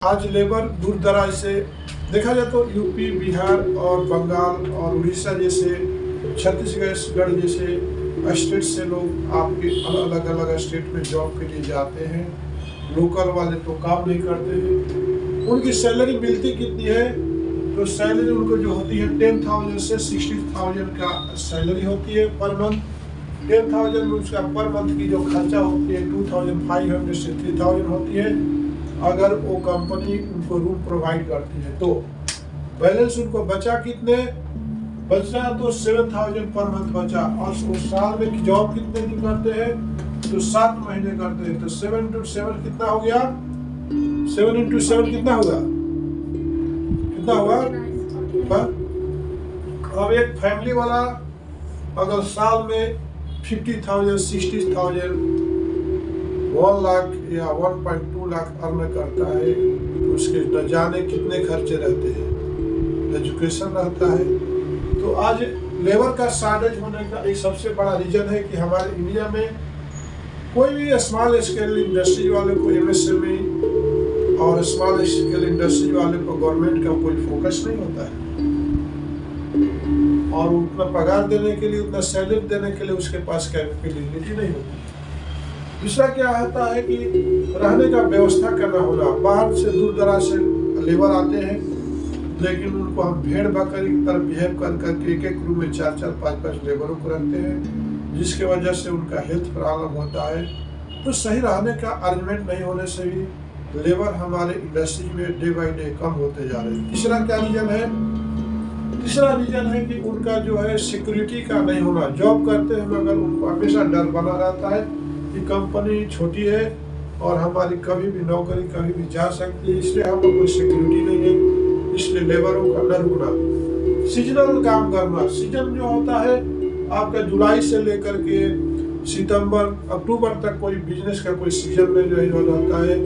आज लेबर दूर दराज से देखा जाए तो यूपी, बिहार और बंगाल और उड़ीसा जैसे, छत्तीसगढ़ जैसे स्टेट से लोग आपके अलग अलग स्टेट में जॉब के लिए जाते हैं। लोकल वाले तो काम नहीं करते हैं। उनकी सैलरी मिलती कितनी है? तो सैलरी उनको जो होती है 10,000 से 60,000 का सैलरी होती है पर मंथ। 10,000 में उसका पर मंथ की जो खर्चा होती है 2,500 से 3,000 होती है। अगर वो कंपनी उनको रूम प्रोवाइड करती है तो बैलेंस उनको बचा कितने? बचा तो 7,000 पर मंथ बचा। और वो साल में जॉब कितने दिन करते हैं? तो 7 महीने करते हैं। तो 7 into 7 कितना हो गया? 7 into 7 कितना होगा? कितना होगा? अब एक फैमिली वाला अगर साल में 50,000, 60,000, 1 लाख या 1.2 लाख अर्न करता है तो उसके न जाने कितने खर्चे रहते हैं। एजुकेशन रहता है। तो आज लेबर का शॉर्टेज होने का एक सबसे बड़ा रीजन है कि हमारे इंडिया में कोई भी स्मॉल स्केल इंडस्ट्री वाले को एमएसएमई और स्मॉल स्केल इंडस्ट्री वाले को गवर्नमेंट का कोई फोकस नहीं होता है और उतना पगार देने के लिए, उतना सैलरी देने के लिए उसके पास कैपेबिलिटी नहीं होती। दूसरा क्या होता है कि रहने का व्यवस्था करना होगा। बाहर से दूर दराज से लेबर आते हैं लेकिन उनको हम भेड़ बकरी की तरह बिहेव कर करके एक रूम में 4-4, 5-5 लेबरों को रखते हैं जिसके वजह से उनका हेल्थ प्रॉब्लम होता है। तो सही रहने का अरेंजमेंट नहीं होने से भी लेबर हमारे इंडस्ट्री में डे बाई डे कम होते जा रहे हैं। तीसरा क्या रीजन है? तीसरा रीजन है कि उनका जो है सिक्योरिटी का नहीं होना। जॉब करते हैं मगर उनको हमेशा डर बना रहता है कि कंपनी छोटी है और हमारी कभी भी नौकरी कभी भी जा सकती है, इसलिए हमको कोई सिक्योरिटी नहीं है। इसलिए लेबरों का न रुकना, सीजनल काम करना। सीजन जो होता है आपका जुलाई से लेकर के सितंबर, अक्टूबर तक कोई बिजनेस का कोई सीजन में जो रहता है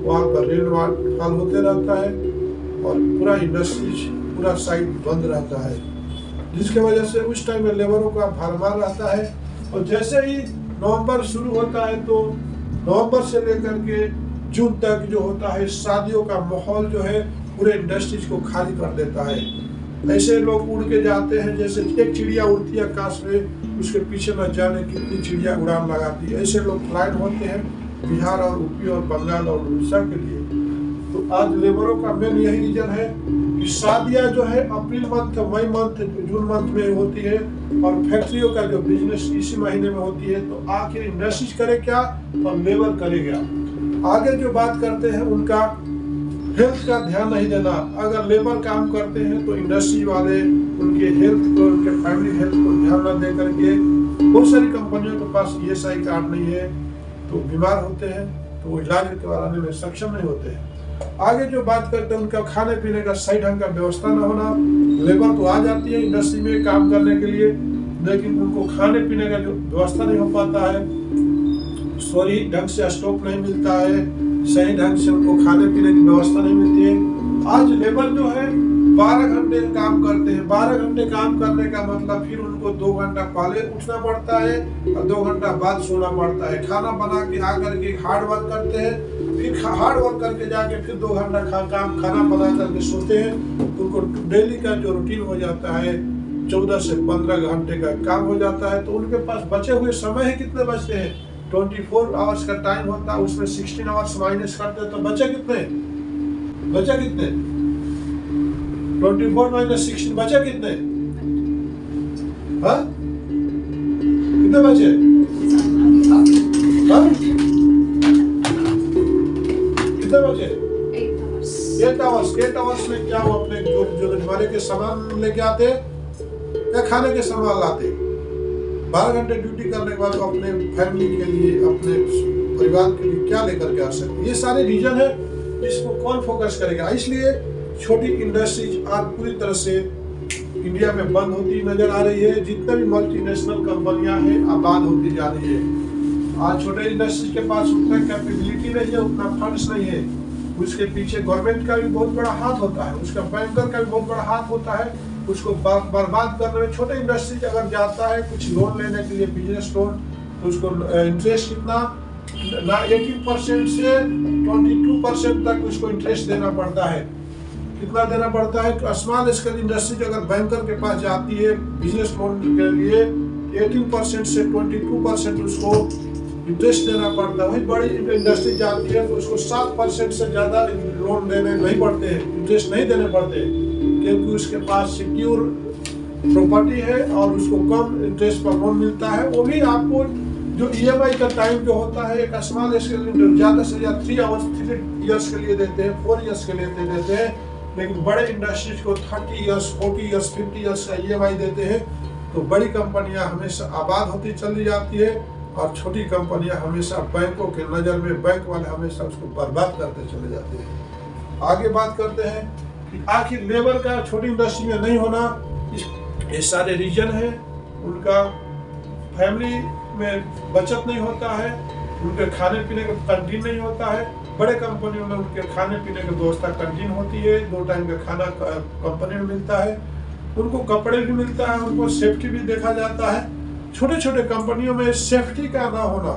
वहाँ पर रेनफॉल होते रहता है और पूरा इंडस्ट्री, पूरा साइट बंद रहता है जिसके वजह से उस टाइम में लेबरों का भरमार रहता है। और जैसे ही नवंबर शुरू होता है तो नवंबर से लेकर के जून तक जो होता है शादियों का माहौल जो है पूरे इंडस्ट्रीज को खाली कर देता है। ऐसे लोग उड़ के जाते हैं जैसे एक चिड़िया उड़ती है आकाश में, उसके पीछे न जाने कितनी चिड़िया उड़ान लगाती है। ऐसे लोग फ्लाइट होते हैं बिहार और यूपी और बंगाल और उड़ीसा के लिए। तो आज लेबरों का मेन यही रीजन है कि शादियां जो है अप्रैल मंथ, मई मंथ, जून मंथ में होती है और फैक्ट्रियों का जो बिजनेस इसी महीने में होती है। तो आखिर इंडस्ट्रीज करे क्या और लेबर करे क्या? आगे जो बात करते हैं उनका हेल्थ का ध्यान नहीं देना। अगर लेबर काम करते हैं तो इंडस्ट्री वाले उनके हेल्थ को, उनके फैमिली हेल्थ को ध्यान न दे करके, बहुत सारी कंपनियों के पास ईएसआई कार्ड नहीं है तो बीमार होते हैं तो वो इलाज कराने में सक्षम नहीं होते हैं। आगे जो बात करते हैं उनका खाने पीने का सही ढंग का व्यवस्था न होना। लेबर तो आ जाती है इंडस्ट्री में काम करने के लिए लेकिन उनको खाने पीने का जो व्यवस्था नहीं हो पाता है, सही ढंग से स्टॉक नहीं मिलता है, सही ढंग से उनको खाने पीने की व्यवस्था नहीं मिलती है। आज लेबर जो है 12 घंटे काम करते हैं। 12 घंटे काम करने का मतलब फिर उनको 2 घंटा पहले उठना पड़ता है और 2 घंटा बाद सोना पड़ता है। खाना बना के आकर के हार्ड वर्क करते हैं, फिर हार्ड वर्क करके जाके फिर 2 घंटा खाना बना करके सोते हैं। उनको डेली का जो रूटीन हो जाता है 14 से 15 घंटे का काम हो जाता है। तो उनके पास बचे हुए समय ही कितने बचते हैं? 24 आवर्स का टाइम होता है, उसमें 16 आवर्स माइनस करते हैं तो बचे कितने? 24 माइनस 16 बचे कितने? हाँ, कितने बचे? हाँ, कितने बचे? 8 आवर्स में क्या वो अपने जो रोजमर्रा के सामान लेके आते या खाने के सामान लाते? 12 घंटे ड्यूटी करने के बाद अपने फैमिली के लिए, अपने परिवार के लिए क्या लेकर के आ सकते? ये सारे रीजन है, इसको कौन फोकस करेगा? इसलिए छोटी इंडस्ट्रीज आज पूरी तरह से इंडिया में बंद होती नजर आ रही है। जितने भी मल्टीनेशनल कंपनियां हैं आबाद होती जा रही है। आज छोटे इंडस्ट्री के पास उतना कैपेबिलिटी नहीं है, उतना फंड्स नहीं है। उसके पीछे गवर्नमेंट का भी बहुत बड़ा हाथ होता है, उसका बैंकर का भी बहुत बड़ा हाथ होता है। उसको बर्बाद करने में छोटे इंडस्ट्री अगर जाता है कुछ लोन लेने के लिए, बिजनेस लोन, तो उसको इंटरेस्ट कितना 18% से 22% तक उसको इंटरेस्ट देना पड़ता है। कितना देना पड़ता है? स्मॉल स्केल इंडस्ट्री अगर बैंकर के पास जाती है बिजनेस लोन के लिए 18% से 22% उसको इंटरेस्ट देना पड़ता है। वही बड़ी इंडस्ट्री जाती है तो उसको 7% से ज़्यादा लोन देने नहीं पड़ते हैं, इंटरेस्ट नहीं देने पड़ते, क्योंकि उसके पास सिक्योर प्रॉपर्टी है और उसको कम इंटरेस्ट पर लोन मिलता है। वो भी आपको जो EMI का टाइम जो होता है, एक स्मॉल स्केल ज़्यादा से ज़्यादा 3 इयर्स के लिए देते हैं, 4 इयर्स के लिए देते हैं, लेकिन बड़े इंडस्ट्रीज को 30 इयर्स, 40 इयर्स, 50 इयर्स का EMI देते हैं। तो बड़ी कंपनियां हमेशा आबाद होती चली जाती है और छोटी कंपनियां हमेशा बैंकों के नज़र में, बैंक वाले हमेशा उसको बर्बाद करते चले जाते हैं। आगे बात करते हैं कि आखिर लेबर का छोटी इंडस्ट्री में नहीं होना, ये सारे रीजन है। उनका फैमिली में बचत नहीं होता है, उनके खाने पीने का कैंटीन नहीं होता है। बड़े कंपनियों में उनके खाने पीने की व्यवस्था कैंटीन होती है, 2 टाइम का खाना कंपनी में मिलता है, उनको कपड़े भी मिलता है, उनको सेफ्टी भी देखा जाता है। छोटे छोटे कंपनियों में सेफ्टी का ना होना,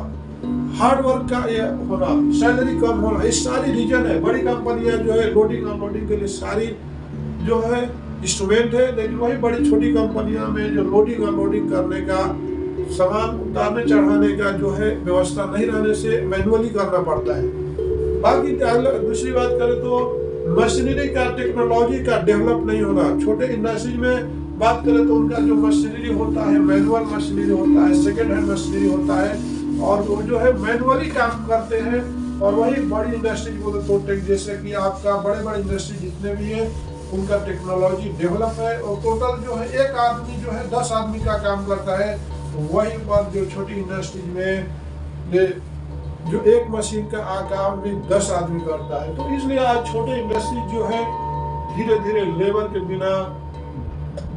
हार्ड वर्क का ये होना, सैलरी कम होना, ये सारी रीजन है। बड़ी कंपनियां जो है लोडिंग अनलोडिंग के लिए सारी जो है इंस्ट्रूमेंट है, लेकिन वही बड़ी छोटी कंपनियों में जो लोडिंग अनलोडिंग करने का, सामान उतारने चढ़ाने का जो है व्यवस्था नहीं रहने से मैनुअली करना पड़ता है। बाकी दूसरी बात करें तो मशीनरी का, टेक्नोलॉजी का डेवलप नहीं होना। छोटे इंडस्ट्री में बात करें तो उनका जो मशीनरी होता है, मैनुअल मशीनरी होता है, सेकेंड हैंड मशीनरी होता है, और वो जो है मैनुअली काम करते हैं। और वही बड़ी इंडस्ट्री बोले तो जैसे कि आपका बड़े बड़े इंडस्ट्री जितने भी है उनका टेक्नोलॉजी डेवलप है, और टोटल जो है एक आदमी जो है 10 आदमी का काम करता है। वहीं पर जो छोटी इंडस्ट्री में जो एक मशीन का काम भी 10 आदमी करता है। तो इसलिए आज छोटे इंडस्ट्री जो है धीरे धीरे लेबर के बिना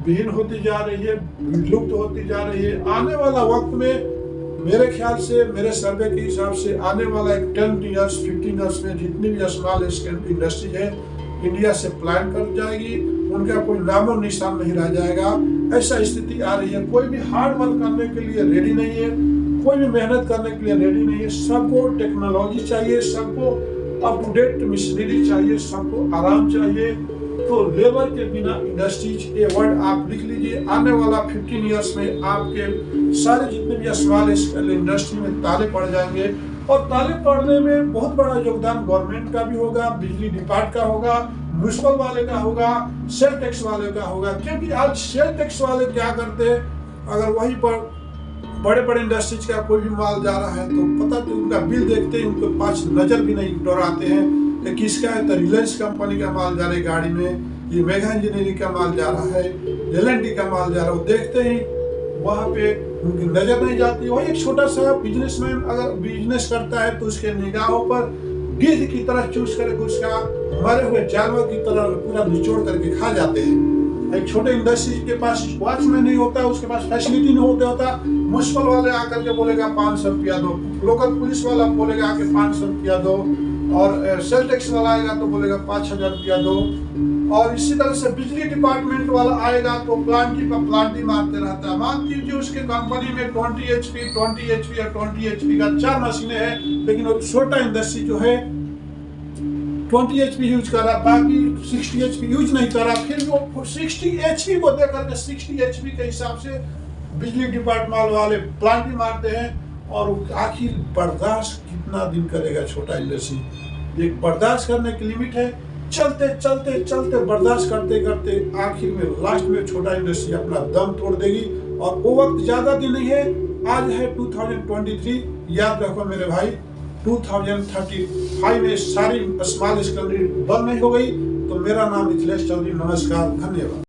विहीन होती जा रही है, लुप्त होती जा रही है। आने वाला वक्त में मेरे ख्याल से, मेरे सर्वे के हिसाब से आने वाला एक 10 इयर्स 15 इयर्स में जितनी भी स्मॉल स्केल इंडस्ट्री है इंडिया से प्लान कर जाएगी, उनका कोई नामो निशान नहीं रह जाएगा। ऐसा स्थिति आ रही है। कोई भी हार्ड वर्क करने के लिए रेडी नहीं है, कोई भी मेहनत करने के लिए रेडी नहीं है। सबको टेक्नोलॉजी चाहिए, सबको अप टू डेट मशीनरी चाहिए, सबको आराम चाहिए। तो लेबर के बिना इंडस्ट्रीज, ये वर्ड आप लिख लीजिए। आने वाला 15 इयर्स में आपके सारे जितने भी स्मॉल स्केल इंडस्ट्री में ताले पड़ जाएंगे, और ताले पड़ने में बहुत बड़ा योगदान गवर्नमेंट का भी होगा, बिजली डिपार्ट का होगा, म्युनिसिपल वाले का होगा, सेल टैक्स वाले का होगा। क्योंकि आज सेल टैक्स वाले क्या करते हैं, अगर वहीं पर बड़े बड़े इंडस्ट्रीज का कोई भी माल जा रहा है तो पता तो उनका बिल देखते हैं, उनके पास नजर भी नहीं दौड़ाते हैं कि किसका है। तो रिलायंस कंपनी का माल जा रहा है गाड़ी में, ये मेगा इंजीनियरिंग का माल जा रहा है, L&T का माल जा रहा है, वो देखते ही वहाँ पे उनकी नजर नहीं जाती। वही एक छोटा सा बिजनेसमैन अगर बिजनेस करता है तो उसके निगाहों पर गिद्ध की तरह चूस करके उसका मरे हुए जानवर की तरह पूरा निचोड़ करके खा जाते हैं। एक छोटे इंडस्ट्री के पास वॉचमैन नहीं होता, उसके पास फैसिलिटी नहीं होता। म्युनिसिपल वाले आकर के बोलेगा 500 रुपया दो, लोकल पुलिस वाला बोलेगा आके 500 रुपया दो, और सेल टैक्स वाला आएगा तो बोलेगा 5000 रुपया दो, और इसी तरह से बिजली डिपार्टमेंट वाला आएगा तो प्लांटी पर प्लांटी मारते रहता है। मान लीजिए उसके कंपनी में 20 HP या 20 HP का 4 मशीनें हैं, लेकिन वो छोटा इंडस्ट्री जो है 20 HP यूज कर रहा, बाकी 60 HP यूज नहीं कर रहा, फिर वो 60 HP को देकर के 60 HP के हिसाब से बिजली डिपार्टमेंट वाले प्लांटी मारते हैं। और आखिर बर्दाश्त कितना दिन करेगा छोटा इंडस्ट्री? एक बर्दाश्त करने की लिमिट है। चलते चलते चलते बर्दाश्त करते करते आखिर में लास्ट में छोटा इंडस्ट्री अपना दम तोड़ देगी। और वो वक्त ज्यादा दिन नहीं है, आज है 2023। याद रखो मेरे भाई, 2035 में सारी स्मॉल स्केल बंद नहीं हो गई। तो मेरा नाम मिथिलेश चौधरी, नमस्कार, धन्यवाद।